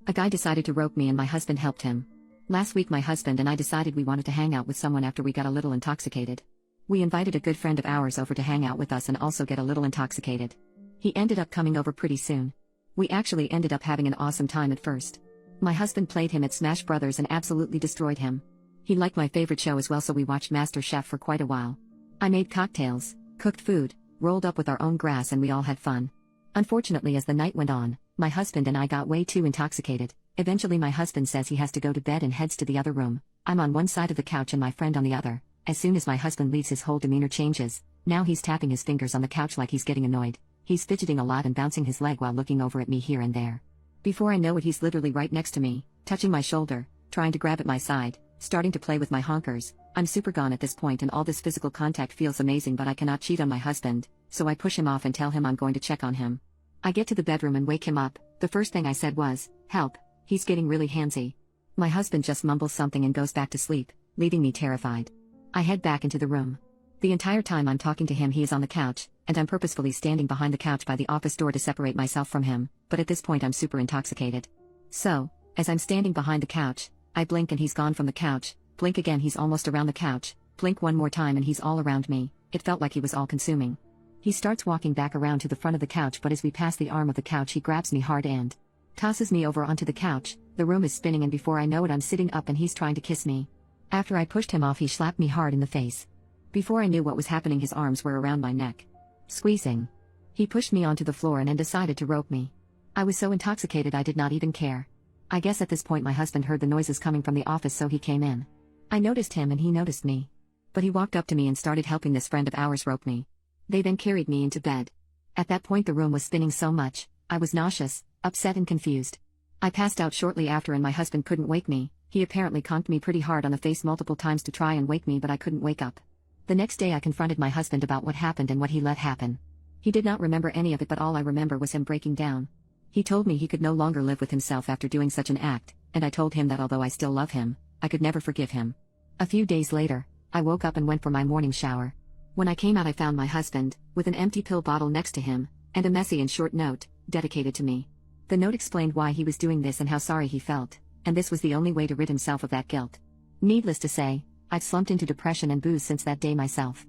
A guy decided to rope me and my husband helped him. Last week my husband and I decided we wanted to hang out with someone after we got a little intoxicated. We invited a good friend of ours over to hang out with us and also get a little intoxicated. He ended up coming over pretty soon. We actually ended up having an awesome time at first. My husband played him at Smash Brothers and absolutely destroyed him. He liked my favorite show as well, so we watched MasterChef for quite a while. I made cocktails, cooked food, rolled up with our own grass, and we all had fun. Unfortunately, as the night went on, my husband and I got way too intoxicated. Eventually my husband says he has to go to bed and heads to the other room. I'm on one side of the couch and my friend on the other. As soon as my husband leaves, his whole demeanor changes. Now he's tapping his fingers on the couch like he's getting annoyed. He's fidgeting a lot and bouncing his leg while looking over at me here and there. Before I know it, he's literally right next to me, touching my shoulder, trying to grab at my side, starting to play with my honkers. I'm super gone at this point and all this physical contact feels amazing, but I cannot cheat on my husband, so I push him off and tell him I'm going to check on him. I get to the bedroom and wake him up. The first thing I said was, "Help, he's getting really handsy." My husband just mumbles something and goes back to sleep, leaving me terrified. I head back into the room. The entire time I'm talking to him, he is on the couch, and I'm purposefully standing behind the couch by the office door to separate myself from him, but at this point I'm super intoxicated. So, as I'm standing behind the couch, I blink and he's gone from the couch, blink again, he's almost around the couch, blink one more time and he's all around me. It felt like he was all consuming. He starts walking back around to the front of the couch, but as we pass the arm of the couch he grabs me hard and tosses me over onto the couch. The room is spinning and before I know it I'm sitting up and he's trying to kiss me. After I pushed him off, he slapped me hard in the face. Before I knew what was happening, his arms were around my neck, squeezing. He pushed me onto the floor and then decided to rope me. I was so intoxicated I did not even care. I guess at this point my husband heard the noises coming from the office, so he came in. I noticed him and he noticed me. But he walked up to me and started helping this friend of ours rope me. They then carried me into bed. At that point the room was spinning so much, I was nauseous, upset and confused. I passed out shortly after and my husband couldn't wake me. He apparently conked me pretty hard on the face multiple times to try and wake me, but I couldn't wake up. The next day I confronted my husband about what happened and what he let happen. He did not remember any of it, but all I remember was him breaking down. He told me he could no longer live with himself after doing such an act, and I told him that although I still love him, I could never forgive him. A few days later, I woke up and went for my morning shower. When I came out I found my husband, with an empty pill bottle next to him, and a messy and short note, dedicated to me. The note explained why he was doing this and how sorry he felt, and this was the only way to rid himself of that guilt. Needless to say, I've slumped into depression and booze since that day myself.